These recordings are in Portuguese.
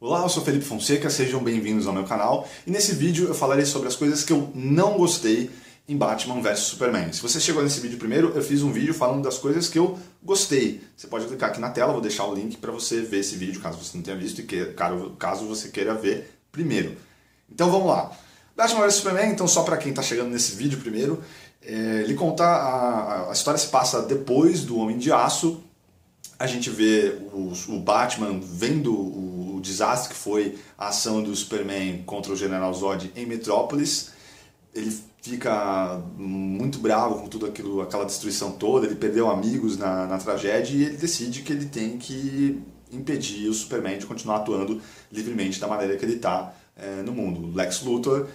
Olá, eu sou Felipe Fonseca, sejam bem-vindos ao meu canal e nesse vídeo eu falarei sobre as coisas que eu não gostei em Batman vs Superman. Se você chegou nesse vídeo primeiro, eu fiz um vídeo falando das coisas que eu gostei. Você pode clicar aqui na tela, vou deixar o link para você ver esse vídeo, caso você não tenha visto e caso você queira ver primeiro. Então vamos lá. Batman vs Superman, então só para quem está chegando nesse vídeo primeiro, ele conta, a história se passa depois do Homem de Aço. A gente vê o Batman vendo o desastre que foi a ação do Superman contra o General Zod em Metrópolis. Ele fica muito bravo com tudo aquilo, aquela destruição toda, ele perdeu amigos na tragédia e ele decide que ele tem que impedir o Superman de continuar atuando livremente da maneira que ele está no mundo. O Lex Luthor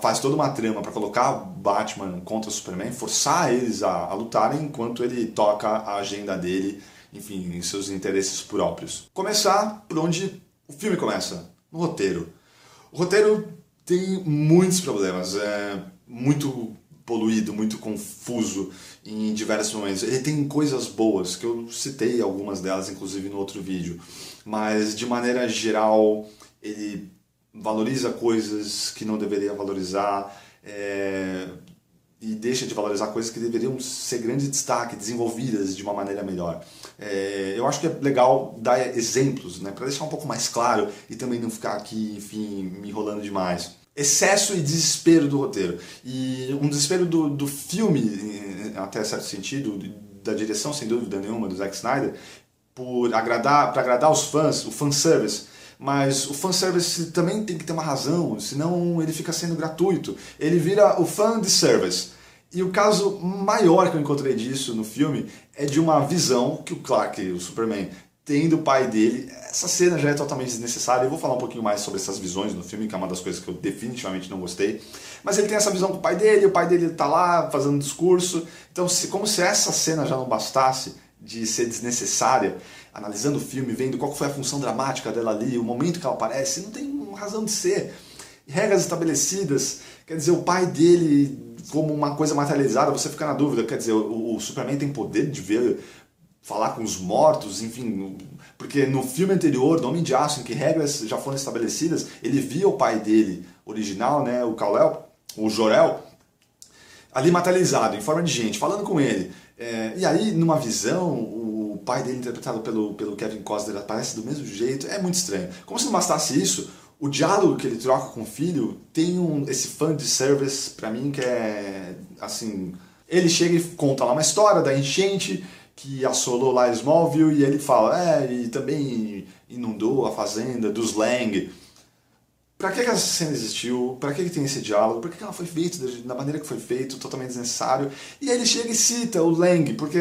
faz toda uma trama para colocar o Batman contra o Superman, forçar eles a lutarem enquanto ele toca a agenda dele, enfim, em seus interesses próprios. Começar por onde o filme começa, no roteiro. O roteiro tem muitos problemas, é muito poluído, muito confuso em diversos momentos. Ele tem coisas boas, que eu citei algumas delas, inclusive no outro vídeo, mas de maneira geral ele valoriza coisas que não deveria valorizar e deixa de valorizar coisas que deveriam ser grande destaque, desenvolvidas de uma maneira melhor. Eu acho que é legal dar exemplos, né, para deixar um pouco mais claro e também não ficar aqui, enfim, me enrolando demais. Excesso e desespero do roteiro. E um desespero do filme, até certo sentido, da direção, sem dúvida nenhuma, do Zack Snyder, para agradar os fãs, o fanservice. Mas o fanservice também tem que ter uma razão, senão ele fica sendo gratuito. Ele vira o fan service. E o caso maior que eu encontrei disso no filme é de uma visão que o Clark, o Superman, tem do pai dele. Essa cena já é totalmente desnecessária. Eu vou falar um pouquinho mais sobre essas visões no filme, que é uma das coisas que eu definitivamente não gostei. Mas ele tem essa visão com o pai dele tá lá fazendo discurso. Então, como se essa cena já não bastasse de ser desnecessária, analisando o filme, vendo qual foi a função dramática dela ali, o momento que ela aparece, não tem razão de ser. Regras estabelecidas, quer dizer, o pai dele como uma coisa materializada, você fica na dúvida, quer dizer, o Superman tem poder de ver, falar com os mortos, enfim, porque no filme anterior, do Homem de Aço, em que regras já foram estabelecidas, ele via o pai dele original, né, o Kal-El, o Jor-El, ali materializado, em forma de gente, falando com ele. E aí, numa visão, o pai dele, interpretado pelo Kevin Costner, aparece do mesmo jeito. É muito estranho. Como se não bastasse isso, o diálogo que ele troca com o filho tem esse fan de service, pra mim, que é, assim... Ele chega e conta lá uma história da enchente que assolou lá Smallville, e ele fala, e também inundou a fazenda dos Lang. Pra que essa cena existiu? Pra que tem esse diálogo? Por que ela foi feita da maneira que foi feito, totalmente desnecessário? E aí ele chega e cita o Lang, porque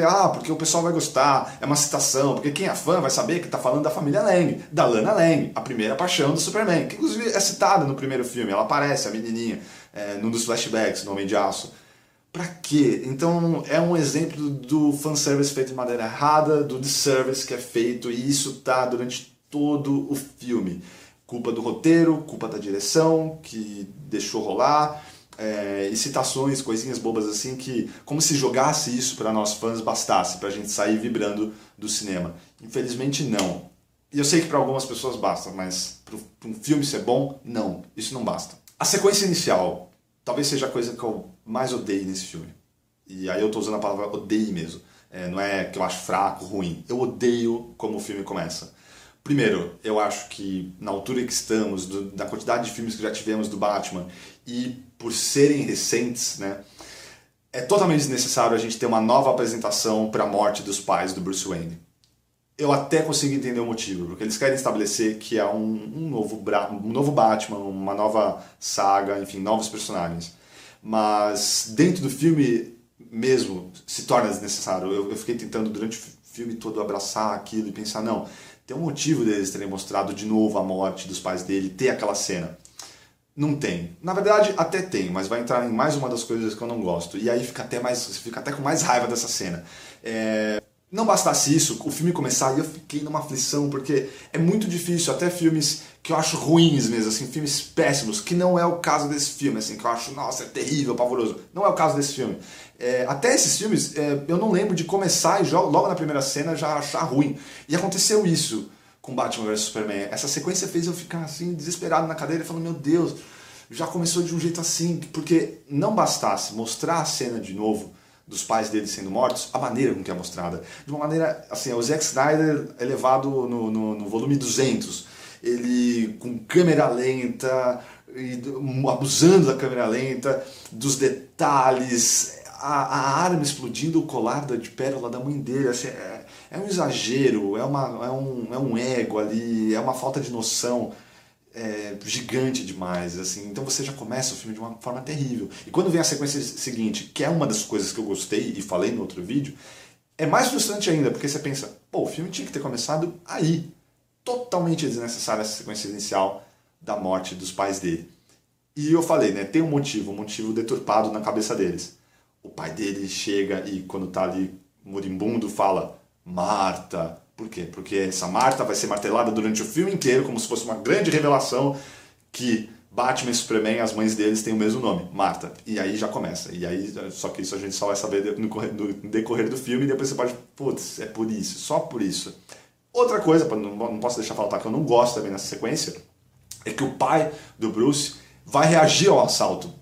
o pessoal vai gostar, é uma citação, porque quem é fã vai saber que tá falando da família Lang, da Lana Lang, a primeira paixão do Superman, que inclusive é citada no primeiro filme, ela aparece, a menininha, num dos flashbacks do Homem de Aço. Pra quê? Então é um exemplo do fanservice feito de maneira errada, do disservice que é feito, e isso tá durante todo o filme. Culpa do roteiro, culpa da direção, que deixou rolar, e citações, coisinhas bobas assim, que como se jogasse isso para nós fãs bastasse, pra gente sair vibrando do cinema. Infelizmente não. E eu sei que para algumas pessoas basta, mas para um filme ser bom, não, isso não basta. A sequência inicial talvez seja a coisa que eu mais odeio nesse filme. E aí eu tô usando a palavra odeio mesmo. Não é que eu acho fraco, ruim. Eu odeio como o filme começa. Primeiro, eu acho que na altura que estamos, da quantidade de filmes que já tivemos do Batman, e por serem recentes, né, é totalmente desnecessário a gente ter uma nova apresentação para a morte dos pais do Bruce Wayne. Eu até consigo entender o motivo, porque eles querem estabelecer que é um novo Batman, uma nova saga, enfim, novos personagens. Mas dentro do filme mesmo se torna desnecessário. Eu fiquei tentando durante o filme todo abraçar aquilo e pensar, não, tem um motivo deles terem mostrado de novo a morte dos pais dele, ter aquela cena. Não tem. Na verdade, até tem, mas vai entrar em mais uma das coisas que eu não gosto. E aí você fica até com mais raiva dessa cena. Não bastasse isso, o filme começar e eu fiquei numa aflição, porque é muito difícil, até filmes que eu acho ruins mesmo, assim, filmes péssimos, que não é o caso desse filme, assim, que eu acho, nossa, é terrível, pavoroso. Não é o caso desse filme. Até esses filmes, eu não lembro de começar e logo na primeira cena já achar ruim. E aconteceu isso com Batman vs Superman. Essa sequência fez eu ficar assim, desesperado na cadeira, falando, meu Deus, já começou de um jeito assim, porque não bastasse mostrar a cena de novo dos pais dele sendo mortos, a maneira com que é mostrada. De uma maneira, assim, o Zack Snyder é levado no volume 200, ele com câmera lenta, abusando da câmera lenta, dos detalhes, a arma explodindo o colar de pérola da mãe dele, assim, é um exagero, é um ego ali, é uma falta de noção gigante demais, assim. Então você já começa o filme de uma forma terrível. E quando vem a sequência seguinte, que é uma das coisas que eu gostei e falei no outro vídeo, é mais frustrante ainda, porque você pensa, pô, o filme tinha que ter começado aí. Totalmente desnecessária essa sequência inicial da morte dos pais dele. E eu falei, né, tem um motivo deturpado na cabeça deles. O pai dele chega e, quando tá ali moribundo, fala, Marta. Por quê? Porque essa Marta vai ser martelada durante o filme inteiro, como se fosse uma grande revelação que Batman e Superman, as mães deles, têm o mesmo nome, Marta. E aí já começa. E aí, só que isso a gente só vai saber no decorrer do filme, e depois você pode, putz, é por isso, só por isso. Outra coisa, não posso deixar faltar, que eu não gosto também nessa sequência, é que o pai do Bruce vai reagir ao assalto.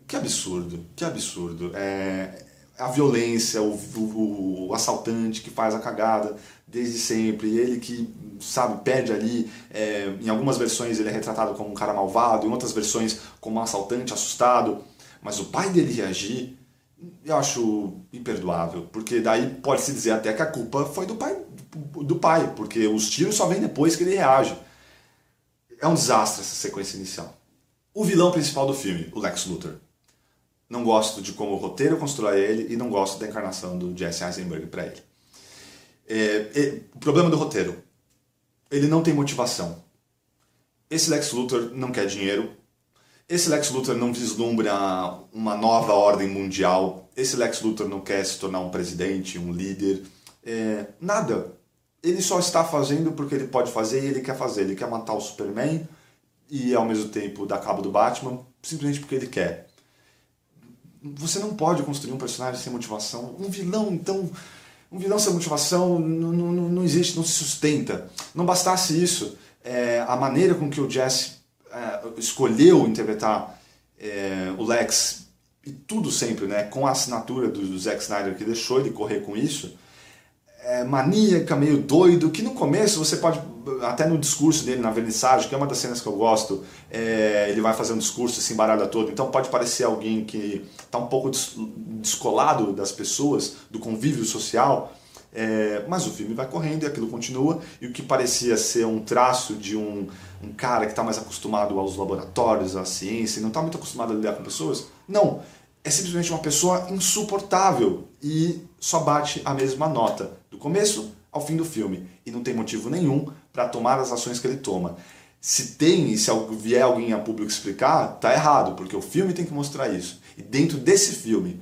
Que absurdo, que absurdo. A violência, o assaltante que faz a cagada desde sempre, ele que, sabe, perde ali, em algumas versões ele é retratado como um cara malvado, em outras versões como um assaltante assustado, mas o pai dele reagir, eu acho imperdoável, porque daí pode-se dizer até que a culpa foi do pai, porque os tiros só vêm depois que ele reage. É um desastre essa sequência inicial. O vilão principal do filme, o Lex Luthor. Não gosto de como o roteiro constrói ele e não gosto da encarnação do Jesse Eisenberg para ele. O problema do roteiro, ele não tem motivação. Esse Lex Luthor não quer dinheiro. Esse Lex Luthor não vislumbra uma nova ordem mundial. Esse Lex Luthor não quer se tornar um presidente, um líder. Nada. Ele só está fazendo porque ele pode fazer e ele quer fazer. Ele quer matar o Superman e ao mesmo tempo dar cabo do Batman, simplesmente porque ele quer. Você não pode construir um personagem sem motivação. Um vilão, então... Um vilão sem motivação não existe, não se sustenta. Não bastasse isso, a maneira com que o Jesse escolheu interpretar o Lex, e tudo sempre, né, com a assinatura do Zack Snyder, que deixou ele correr com isso, maníaca, meio doido, que no começo você pode, até no discurso dele na vernissagem, que é uma das cenas que eu gosto, ele vai fazer um discurso, se embaralha todo, então pode parecer alguém que está um pouco descolado das pessoas, do convívio social, mas o filme vai correndo e aquilo continua, e o que parecia ser um traço de um cara que está mais acostumado aos laboratórios, à ciência, e não está muito acostumado a lidar com pessoas, não. É simplesmente uma pessoa insuportável e só bate a mesma nota, do começo ao fim do filme, e não tem motivo nenhum para tomar as ações que ele toma. Se vier alguém a público explicar, tá errado, porque o filme tem que mostrar isso. E dentro desse filme,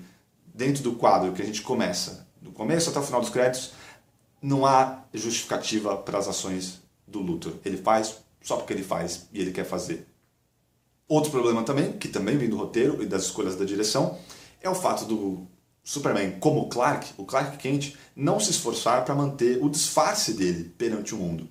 dentro do quadro que a gente começa, do começo até o final dos créditos, não há justificativa para as ações do Luthor. Ele faz só porque ele faz e ele quer fazer. Outro problema também, que também vem do roteiro e das escolhas da direção, é o fato do Superman, como o Clark Kent, não se esforçar para manter o disfarce dele perante o mundo.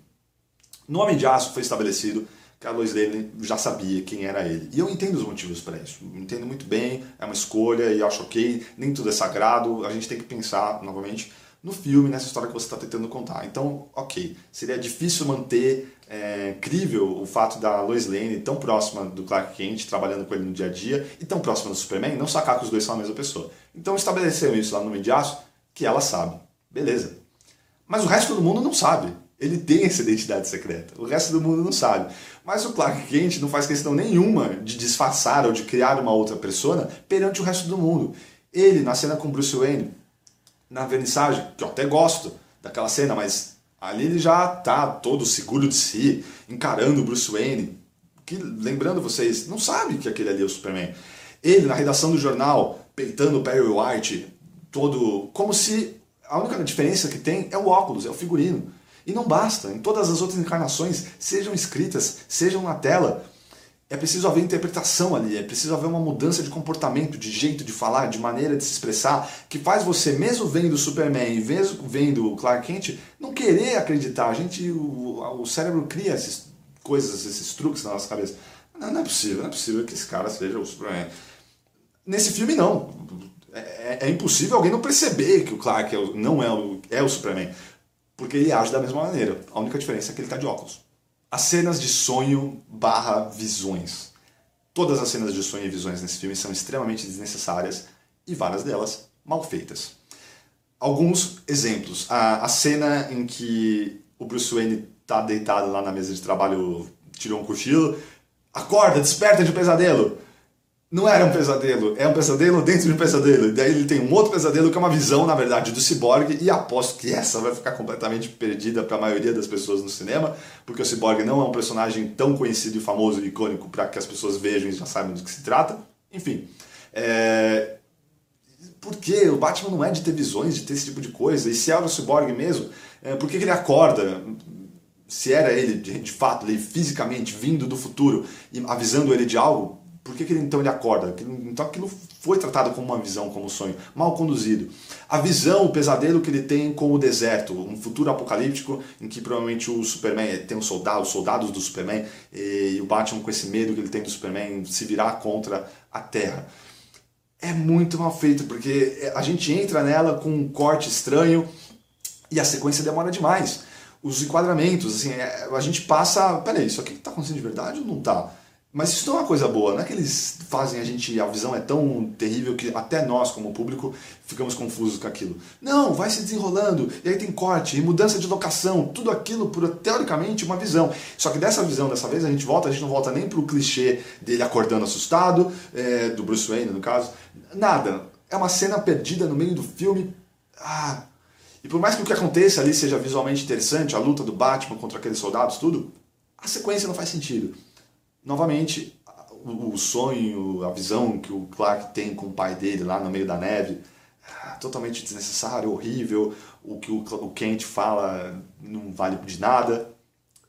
No Homem de Aço foi estabelecido que a Lois Lane já sabia quem era ele. E eu entendo os motivos para isso. Entendo muito bem, é uma escolha e acho ok, nem tudo é sagrado, a gente tem que pensar, novamente, no filme, nessa história que você está tentando contar. Então, ok, seria difícil manter crível o fato da Lois Lane tão próxima do Clark Kent, trabalhando com ele no dia a dia, e tão próxima do Superman, não sacar que os dois são a mesma pessoa. Então estabeleceram isso lá no Homem de Aço, que ela sabe. Beleza. Mas o resto do mundo não sabe. Ele tem essa identidade secreta. O resto do mundo não sabe. Mas o Clark Kent não faz questão nenhuma de disfarçar ou de criar uma outra persona perante o resto do mundo. Ele, na cena com Bruce Wayne, na vernissagem, que eu até gosto daquela cena, mas ali ele já tá todo seguro de si, encarando o Bruce Wayne, que, lembrando vocês, não sabe que aquele ali é o Superman. Ele, na redação do jornal, peitando o Perry White, todo... como se a única diferença que tem é o óculos, é o figurino. E não basta, em todas as outras encarnações, sejam escritas, sejam na tela, É preciso haver interpretação ali, é preciso haver uma mudança de comportamento, de jeito de falar, de maneira de se expressar, que faz você, mesmo vendo o Superman e mesmo vendo o Clark Kent, não querer acreditar. O cérebro cria essas coisas, esses truques na nossa cabeça. Não é possível, não é possível que esse cara seja o Superman. Nesse filme, não. É impossível alguém não perceber que o Clark não é o Superman, porque ele age da mesma maneira. A única diferença é que ele está de óculos. As cenas de sonho / visões. Todas as cenas de sonho e visões nesse filme são extremamente desnecessárias e várias delas mal feitas. Alguns exemplos. A cena em que o Bruce Wayne está deitado lá na mesa de trabalho, tirou um cochilo. Acorda, desperta de um pesadelo. Não era um pesadelo, é um pesadelo dentro de um pesadelo. E daí ele tem um outro pesadelo que é uma visão, na verdade, do Cyborg, e aposto que essa vai ficar completamente perdida para a maioria das pessoas no cinema, porque o Cyborg não é um personagem tão conhecido e famoso e icônico para que as pessoas vejam e já saibam do que se trata. Enfim, porque o Batman não é de ter visões, de ter esse tipo de coisa, e se era o Cyborg mesmo, por que ele acorda? Se era ele, de fato, ele fisicamente vindo do futuro e avisando ele de algo, por que então ele acorda? Então aquilo foi tratado como uma visão, como um sonho, mal conduzido. A visão, o pesadelo que ele tem com o deserto, um futuro apocalíptico em que provavelmente o Superman tem os soldados do Superman e o Batman com esse medo que ele tem do Superman se virar contra a Terra. É muito mal feito, porque a gente entra nela com um corte estranho e a sequência demora demais. Os enquadramentos, assim, a gente passa... Peraí, isso aqui está acontecendo de verdade ou não está? Mas isso não é uma coisa boa, não é que eles fazem a visão é tão terrível que até nós, como público, ficamos confusos com aquilo. Não, vai se desenrolando, e aí tem corte, e mudança de locação, tudo aquilo por, teoricamente, uma visão. Só que dessa visão, dessa vez, a gente não volta nem pro clichê dele acordando assustado, do Bruce Wayne, no caso, nada. É uma cena perdida no meio do filme. E por mais que o que aconteça ali seja visualmente interessante, a luta do Batman contra aqueles soldados, tudo, a sequência não faz sentido. Novamente, o sonho, a visão que o Clark tem com o pai dele lá no meio da neve, totalmente desnecessário, horrível. O que o Kent fala não vale de nada.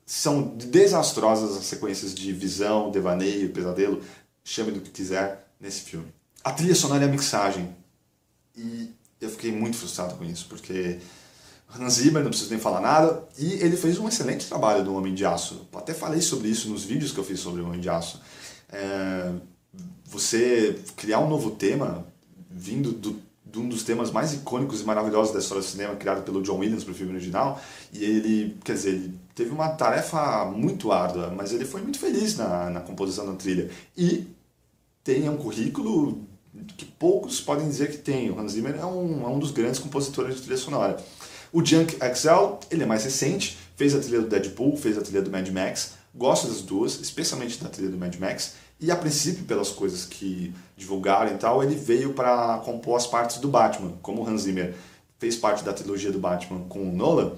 São desastrosas as sequências de visão, devaneio, pesadelo, chame do que quiser, nesse filme. A trilha sonora e a mixagem. E eu fiquei muito frustrado com isso, porque Hans Zimmer, não preciso nem falar nada, e ele fez um excelente trabalho do Homem de Aço. Até falei sobre isso nos vídeos que eu fiz sobre o Homem de Aço. Você criar um novo tema, vindo de um dos temas mais icônicos e maravilhosos da história do cinema, criado pelo John Williams para o filme original, e ele teve uma tarefa muito árdua, mas ele foi muito feliz na composição da trilha. E tem um currículo que poucos podem dizer que tem. O Hans Zimmer é um dos grandes compositores de trilha sonora. O Junk XL, ele é mais recente, fez a trilha do Deadpool, fez a trilha do Mad Max, gosto das duas, especialmente da trilha do Mad Max, e a princípio, pelas coisas que divulgaram e tal, ele veio para compor as partes do Batman. Como o Hans Zimmer fez parte da trilogia do Batman com o Nolan,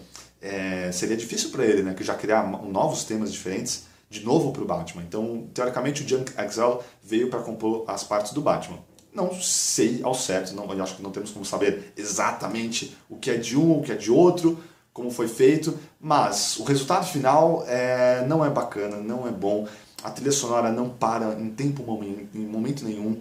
seria difícil para ele, né, que já criar novos temas diferentes de novo para o Batman. Então, teoricamente, o Junk XL veio para compor as partes do Batman. Não sei ao certo, eu acho que não temos como saber exatamente o que é de um, o que é de outro, como foi feito, mas o resultado final não é bacana, não é bom. A trilha sonora não para em momento nenhum,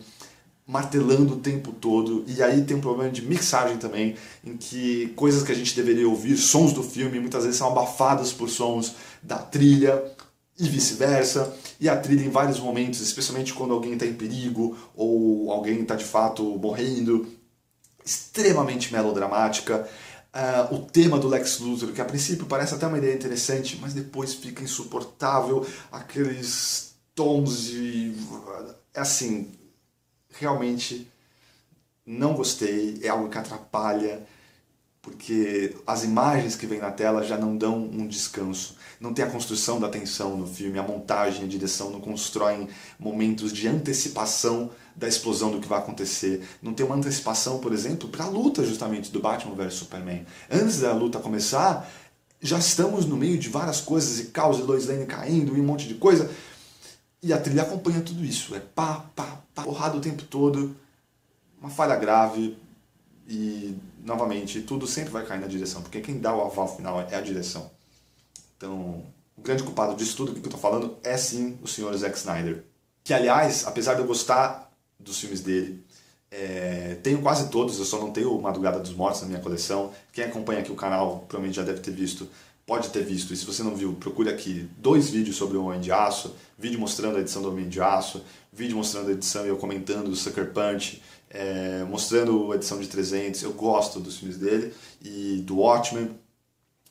martelando o tempo todo, e aí tem um problema de mixagem também, em que coisas que a gente deveria ouvir, sons do filme, muitas vezes são abafadas por sons da trilha, e vice-versa, e a trilha em vários momentos, especialmente quando alguém está em perigo, ou alguém está de fato morrendo, extremamente melodramática. O tema do Lex Luthor, que a princípio parece até uma ideia interessante, mas depois fica insuportável, aqueles tons de... assim, realmente não gostei, é algo que atrapalha, porque as imagens que vem na tela já não dão um descanso. Não tem a construção da tensão no filme, a montagem, a direção não constroem momentos de antecipação da explosão do que vai acontecer. Não tem uma antecipação, por exemplo, para a luta justamente do Batman vs Superman. Antes da luta começar, já estamos no meio de várias coisas e caos, e Lois Lane caindo e um monte de coisa. E a trilha acompanha tudo isso. É pá, pá, pá, porrada o tempo todo, uma falha grave. E, novamente, tudo sempre vai cair na direção, porque quem dá o aval final é a direção. Então, o grande culpado disso tudo que eu estou falando é sim o senhor Zack Snyder. que aliás, apesar de eu gostar dos filmes dele, tenho quase todos, eu só não tenho Madrugada dos Mortos na minha coleção. Quem acompanha aqui o canal provavelmente já deve ter visto, pode ter visto, e se você não viu, procure aqui 2 vídeos sobre o Homem de Aço, vídeo mostrando a edição do Homem de Aço, vídeo mostrando a edição e eu comentando do Sucker Punch, mostrando a edição de 300, eu gosto dos filmes dele, e do Watchmen.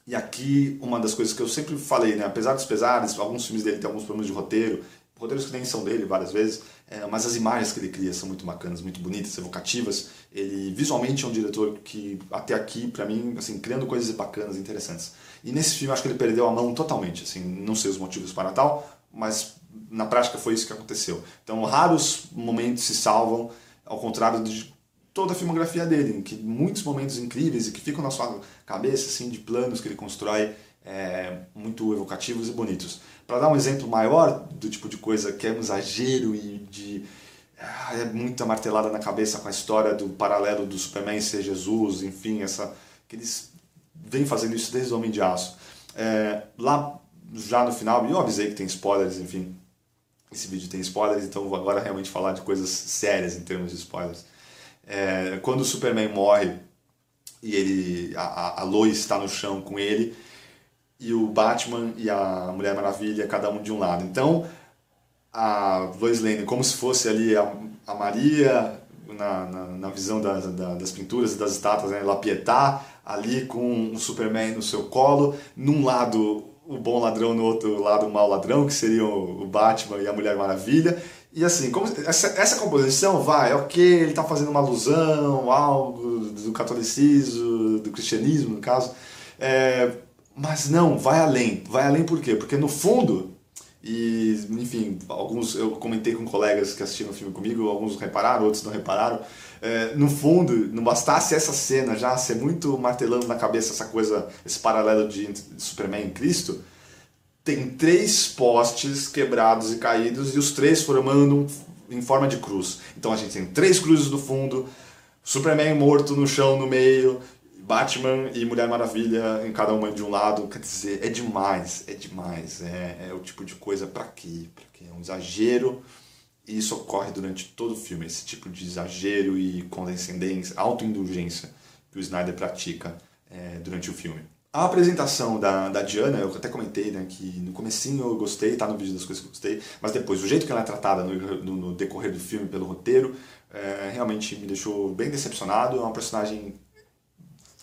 E aqui, uma das coisas que eu sempre falei, né, apesar dos pesares, alguns filmes dele têm alguns problemas de roteiro, roteiros que nem são dele várias vezes, mas as imagens que ele cria são muito bacanas, muito bonitas, evocativas. Ele visualmente é um diretor que, até aqui, pra mim, assim, criando coisas bacanas, interessantes. E nesse filme, acho que ele perdeu a mão totalmente, assim, não sei os motivos para tal, mas na prática foi isso que aconteceu. Então, raros momentos se salvam, ao contrário de toda a filmografia dele, em que muitos momentos incríveis e que ficam na sua cabeça, assim, de planos que ele constrói, muito evocativos e bonitos. Para dar um exemplo maior do tipo de coisa que é um exagero e é muita martelada na cabeça com a história do paralelo do Superman ser Jesus, enfim, que eles vêm fazendo isso desde o Homem de Aço. Lá já no final, e eu avisei que tem spoilers, enfim, esse vídeo tem spoilers, então vou agora realmente falar de coisas sérias em termos de spoilers. Quando o Superman morre e a Lois está no chão com ele, e o Batman e a Mulher Maravilha, cada um de um lado. Então, a Lois Lane, como se fosse ali a Maria, na visão das pinturas e das estátuas, né? La Pietà, ali com o Superman no seu colo, num lado o bom ladrão, no outro lado o mau ladrão, que seriam o Batman e a Mulher Maravilha. E assim, essa composição ok, ele está fazendo uma alusão, algo do catolicismo, do cristianismo, no caso, mas não, vai além por quê? Porque no fundo, e enfim, eu comentei com colegas que assistiram o filme comigo, alguns repararam, outros não repararam, no fundo, não bastasse essa cena já ser muito martelando na cabeça essa coisa, esse paralelo de Superman e Cristo, tem 3 postes quebrados e caídos e os 3 formando em forma de cruz. Então a gente tem 3 cruzes no fundo, Superman morto no chão no meio, Batman e Mulher Maravilha em cada uma de um lado. Quer dizer, é demais. É o tipo de coisa pra quê? É um exagero, e isso ocorre durante todo o filme, esse tipo de exagero e condescendência, autoindulgência que o Snyder pratica durante o filme. A apresentação da Diana, eu até comentei, né, que no comecinho eu gostei, tá no vídeo das coisas que eu gostei, mas depois, o jeito que ela é tratada no decorrer do filme pelo roteiro, realmente me deixou bem decepcionado. É uma personagem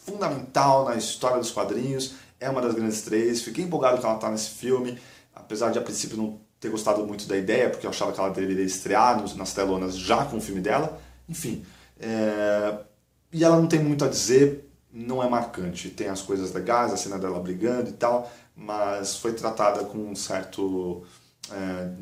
fundamental na história dos quadrinhos, é uma das grandes 3, fiquei empolgado que ela está nesse filme, apesar de a princípio não ter gostado muito da ideia, porque eu achava que ela deveria estrear nas telonas já com o filme dela, enfim, e ela não tem muito a dizer, não é marcante, tem as coisas legais, a cena dela brigando e tal, mas foi tratada com um certo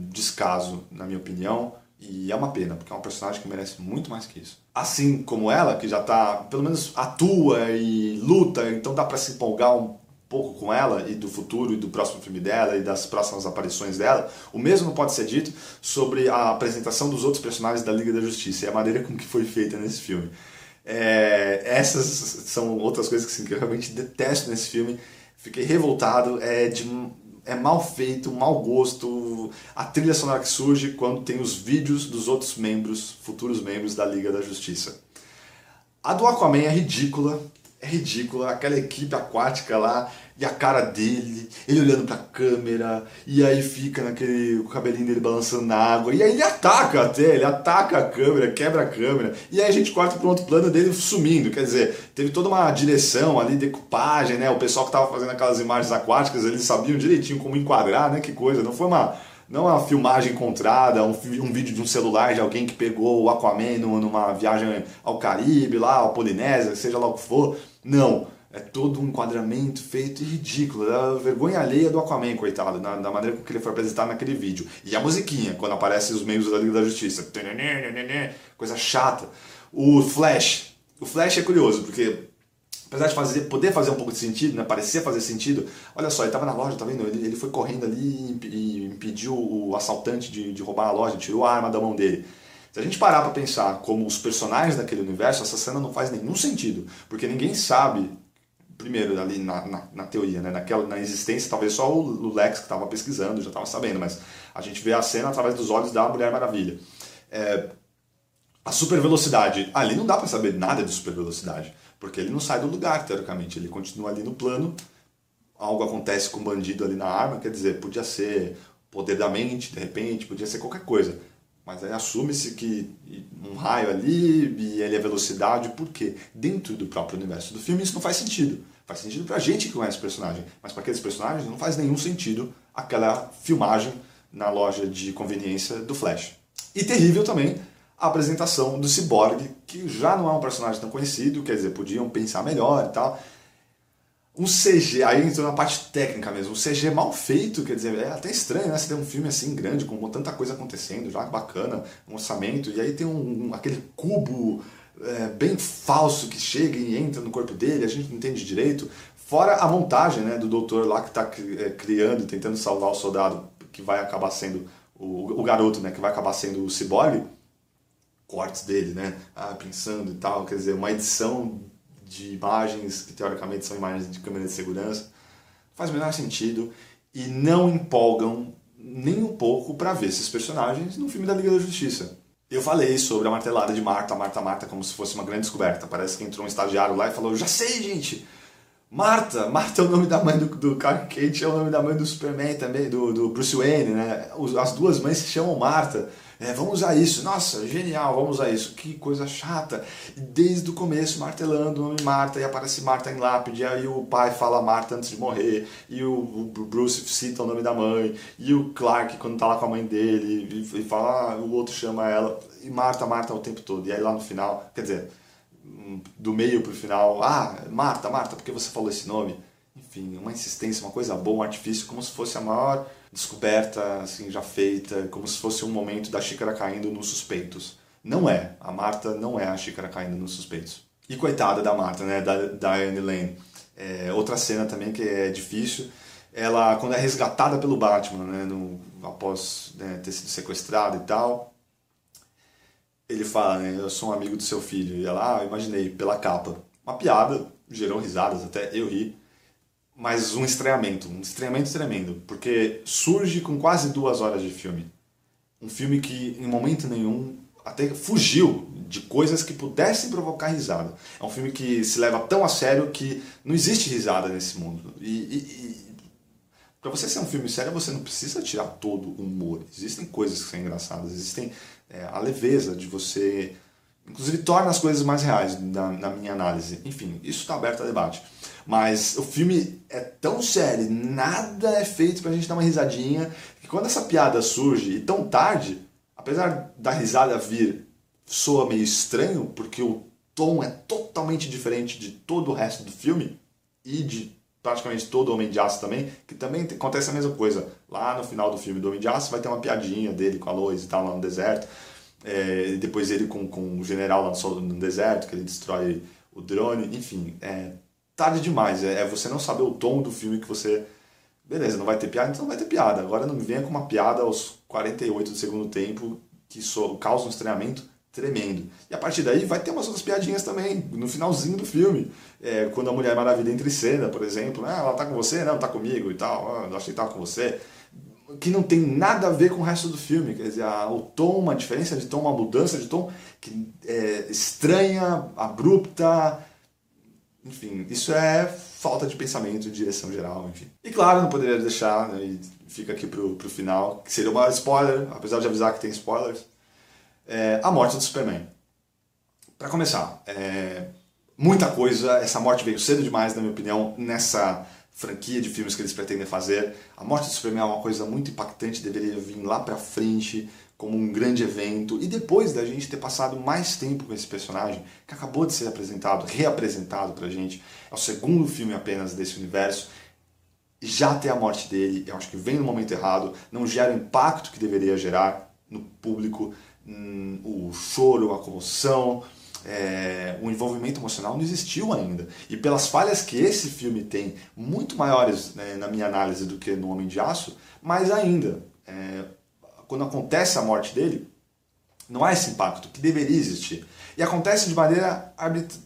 descaso, na minha opinião, e é uma pena, porque é um personagem que merece muito mais que isso. Assim como ela, que já tá, pelo menos atua e luta, então dá pra se empolgar um pouco com ela e do futuro e do próximo filme dela e das próximas aparições dela, o mesmo pode ser dito sobre a apresentação dos outros personagens da Liga da Justiça e a maneira com que foi feita nesse filme. Essas são outras coisas que eu realmente detesto nesse filme, fiquei revoltado, é mal feito, mau gosto, a trilha sonora que surge quando tem os vídeos dos outros membros, futuros membros da Liga da Justiça. A do Aquaman é ridícula, aquela equipe aquática lá, e a cara dele, ele olhando pra câmera, e aí fica o cabelinho dele balançando na água, e aí ele ataca a câmera, quebra a câmera, e aí a gente corta para um outro plano dele sumindo, quer dizer, teve toda uma direção ali, decupagem, né, o pessoal que tava fazendo aquelas imagens aquáticas, eles sabiam direitinho como enquadrar, né, que coisa, não uma filmagem encontrada, um vídeo de um celular de alguém que pegou o Aquaman numa viagem ao Caribe, lá, à Polinésia, seja lá o que for, não. É todo um enquadramento feito ridículo, é a vergonha alheia do Aquaman, coitado, da maneira com que ele foi apresentado naquele vídeo. E a musiquinha, quando aparecem os membros da Liga da Justiça, coisa chata. O Flash é curioso, porque apesar de poder fazer um pouco de sentido, né, parecer fazer sentido, olha só, ele estava na loja, tá vendo? Ele foi correndo ali e impediu o assaltante de roubar a loja, tirou a arma da mão dele. Se a gente parar para pensar como os personagens daquele universo, essa cena não faz nenhum sentido, porque ninguém sabe primeiro ali na teoria, né? Na existência, talvez só o Lex que estava pesquisando já estava sabendo, mas a gente vê a cena através dos olhos da Mulher Maravilha. A super velocidade, ali não dá para saber nada de super velocidade, porque ele não sai do lugar, teoricamente, ele continua ali no plano, algo acontece com o bandido ali na arma, quer dizer, podia ser poder da mente, de repente, podia ser qualquer coisa. Mas aí assume-se que um raio ali e ele é velocidade, porque dentro do próprio universo do filme isso não faz sentido. Faz sentido pra gente que conhece o personagem, mas para aqueles personagens não faz nenhum sentido aquela filmagem na loja de conveniência do Flash. E terrível também a apresentação do Cyborg, que já não é um personagem tão conhecido, quer dizer, podiam pensar melhor e tal. Um CG, aí entrou na parte técnica mesmo, um CG mal feito, quer dizer, é até estranho, né? Você tem um filme assim grande, com tanta coisa acontecendo, já bacana, um orçamento, e aí tem aquele cubo bem falso que chega e entra no corpo dele, a gente não entende direito. Fora a montagem, né, do doutor lá que está criando, tentando salvar o soldado, que vai acabar sendo o garoto, né, que vai acabar sendo o Cyborg, cortes dele, né, pensando e tal, quer dizer, uma edição de imagens que teoricamente são imagens de câmera de segurança, faz o menor sentido e não empolgam nem um pouco para ver esses personagens no filme da Liga da Justiça. Eu falei sobre a martelada de Marta, Marta, Marta, como se fosse uma grande descoberta. Parece que entrou um estagiário lá e falou, já sei, gente! Marta! Marta é o nome da mãe do Clark Kent, é o nome da mãe do Superman também, do Bruce Wayne, né? As duas mães se chamam Marta. Vamos usar isso. Nossa, genial, vamos usar isso. Que coisa chata. E desde o começo, martelando o nome Marta, e aparece Marta em lápide, aí o pai fala Marta antes de morrer, e o Bruce cita o nome da mãe, e o Clark, quando tá lá com a mãe dele, e fala, o outro chama ela, e Marta, Marta o tempo todo. E aí lá no final, quer dizer, do meio pro final, Marta, Marta, por que você falou esse nome? Enfim, uma insistência, uma coisa boa, um artifício, como se fosse a maior descoberta assim, já feita, como se fosse um momento da xícara caindo nos suspeitos. Não é. A Marta não é a xícara caindo nos suspeitos. E coitada da Marta, né? Da Diane Lane. Outra cena também que é difícil. Ela, quando é resgatada pelo Batman, né? Após ter sido sequestrada e tal, ele fala, né? Eu sou um amigo do seu filho. E ela, eu imaginei, pela capa. Uma piada, gerou risadas, até eu ri. Mas um estranhamento tremendo, porque surge com quase 2 horas de filme. Um filme que, em momento nenhum, até fugiu de coisas que pudessem provocar risada. É um filme que se leva tão a sério que não existe risada nesse mundo. Para você ser um filme sério, você não precisa tirar todo o humor. Existem coisas que são engraçadas, existem a leveza de você... Inclusive torna as coisas mais reais, na minha análise. Enfim, isso está aberto a debate. Mas o filme é tão sério, nada é feito pra gente dar uma risadinha, que quando essa piada surge, e tão tarde, apesar da risada vir, soa meio estranho, porque o tom é totalmente diferente de todo o resto do filme, e de praticamente todo o Homem de Aço também, que também acontece a mesma coisa. Lá no final do filme do Homem de Aço vai ter uma piadinha dele com a Lois e tal, lá no deserto. Depois ele com o general lá no deserto, que ele destrói o drone, enfim, tarde demais, você não saber o tom do filme que você... Beleza, não vai ter piada, então não vai ter piada. Agora não me venha com uma piada aos 48 do segundo tempo que causa um estranhamento tremendo. E a partir daí vai ter umas outras piadinhas também, no finalzinho do filme. Quando a Mulher Maravilha entra em cena, por exemplo, ela tá com você? Não, tá comigo e tal, eu achei que tava com você. Que não tem nada a ver com o resto do filme, quer dizer, o tom, uma diferença de tom, uma mudança de tom que é estranha, abrupta, enfim, isso é falta de pensamento, de direção geral, enfim. E claro, não poderia deixar, né, e fica aqui pro final, que seria uma spoiler, apesar de avisar que tem spoilers, a morte do Superman. Para começar, muita coisa, essa morte veio cedo demais, na minha opinião, nessa franquia de filmes que eles pretendem fazer. A morte do Superman é uma coisa muito impactante, deveria vir lá pra frente como um grande evento, e depois da gente ter passado mais tempo com esse personagem, que acabou de ser apresentado, reapresentado pra gente, é o segundo filme apenas desse universo, já ter a morte dele, eu acho que vem no momento errado, não gera o impacto que deveria gerar no público, o choro, a comoção, o envolvimento emocional não existiu ainda. E pelas falhas que esse filme tem, muito maiores, né, na minha análise do que no Homem de Aço, mais ainda, quando acontece a morte dele, não há esse impacto que deveria existir. E acontece de maneira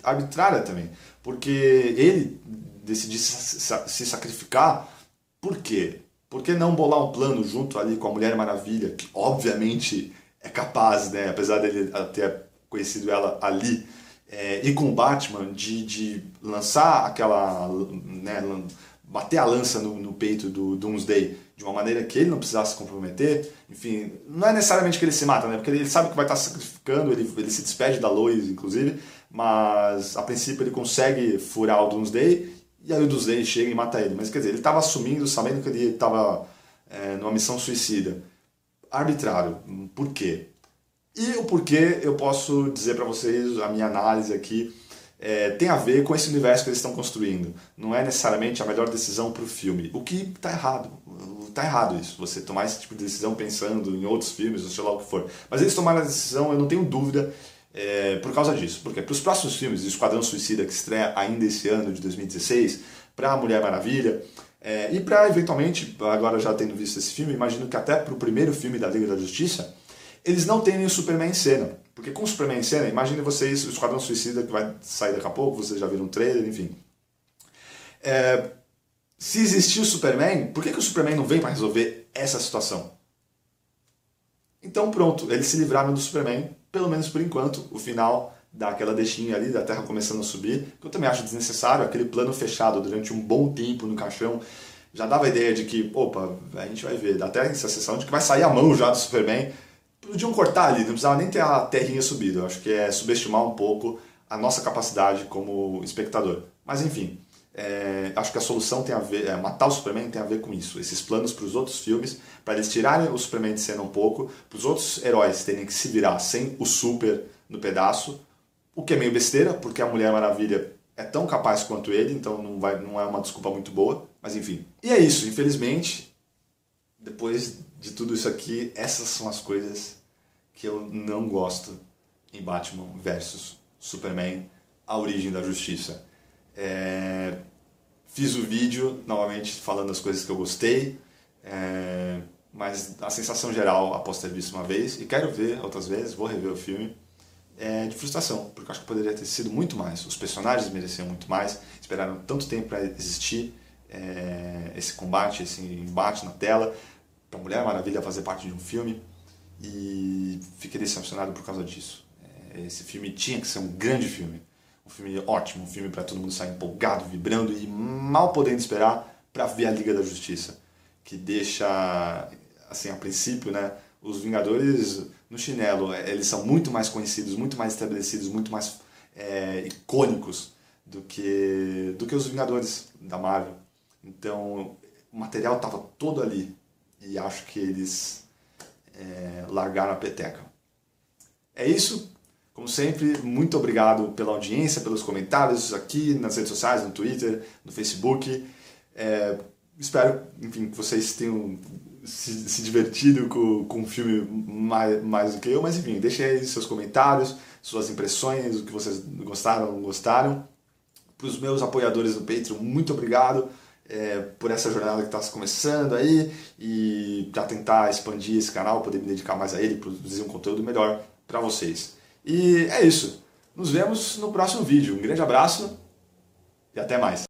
arbitrária também, porque ele, decidir se sacrificar, por quê? Por que não bolar um plano junto ali com a Mulher Maravilha, que obviamente é capaz, né, apesar dele ter conhecido ela ali, e com o Batman, de lançar aquela, né, bater a lança no peito do Doomsday de uma maneira que ele não precisasse se comprometer. Enfim, não é necessariamente que ele se mata, né, porque ele sabe que vai estar se sacrificando, ele se despede da Lois, inclusive, mas a princípio ele consegue furar o Doomsday, e aí o Doomsday chega e mata ele. Mas quer dizer, ele estava assumindo, sabendo que ele estava numa missão suicida. Arbitrário. Por quê? E o porquê eu posso dizer para vocês, a minha análise aqui, tem a ver com esse universo que eles estão construindo. Não é necessariamente a melhor decisão para o filme. O que está errado. Está errado isso, você tomar esse tipo de decisão pensando em outros filmes, ou sei lá o que for. Mas eles tomaram a decisão, eu não tenho dúvida, por causa disso. Porque para os próximos filmes, Esquadrão Suicida, que estreia ainda esse ano de 2016, para a Mulher Maravilha, e para, eventualmente, agora já tendo visto esse filme, imagino que até para o primeiro filme da Liga da Justiça, eles não têm o Superman em cena. Porque com o Superman em cena, imagine vocês o Esquadrão Suicida, que vai sair daqui a pouco, vocês já viram um trailer, enfim. Se existir o Superman, por que o Superman não vem para resolver essa situação? Então pronto, eles se livraram do Superman, pelo menos por enquanto. O final dá aquela deixinha ali, da Terra começando a subir, que eu também acho desnecessário. Aquele plano fechado durante um bom tempo no caixão já dava a ideia de que, opa, a gente vai ver, dá até essa sensação de que vai sair a mão já do Superman. Podiam cortar ali, não precisava nem ter a terrinha subida. Eu acho que é subestimar um pouco a nossa capacidade como espectador. Mas enfim, acho que a solução tem a ver, matar o Superman tem a ver com isso. Esses planos para os outros filmes, para eles tirarem o Superman de cena um pouco, para os outros heróis terem que se virar sem o Super no pedaço, o que é meio besteira, porque a Mulher Maravilha é tão capaz quanto ele, então não é uma desculpa muito boa, mas enfim. E é isso, infelizmente, depois de tudo isso aqui, essas são as coisas que eu não gosto em Batman versus Superman, A Origem da Justiça. Fiz o vídeo, novamente, falando das coisas que eu gostei, mas a sensação geral, após ter visto uma vez, e quero ver outras vezes, vou rever o filme, é de frustração, porque eu acho que poderia ter sido muito mais. Os personagens mereciam muito mais, esperaram tanto tempo para existir esse combate, esse embate na tela, para a Mulher Maravilha fazer parte de um filme, e fiquei decepcionado por causa disso. Esse filme tinha que ser um grande filme, um filme ótimo, um filme para todo mundo sair empolgado, vibrando e mal podendo esperar para ver a Liga da Justiça, que deixa, assim, a princípio, né, os Vingadores no chinelo. Eles são muito mais conhecidos, muito mais estabelecidos, muito mais icônicos do que os Vingadores da Marvel. Então o material estava todo ali e acho que eles largaram a peteca. É isso. Como sempre, muito obrigado pela audiência, pelos comentários aqui nas redes sociais, no Twitter, no Facebook. Espero, enfim, que vocês tenham se divertido com o filme mais do que eu, mas enfim, deixem aí seus comentários, suas impressões, o que vocês gostaram ou não gostaram. Para os meus apoiadores do Patreon, muito obrigado por essa jornada que está começando aí, e para tentar expandir esse canal, poder me dedicar mais a ele, produzir um conteúdo melhor para vocês. E é isso. Nos vemos no próximo vídeo. Um grande abraço e até mais.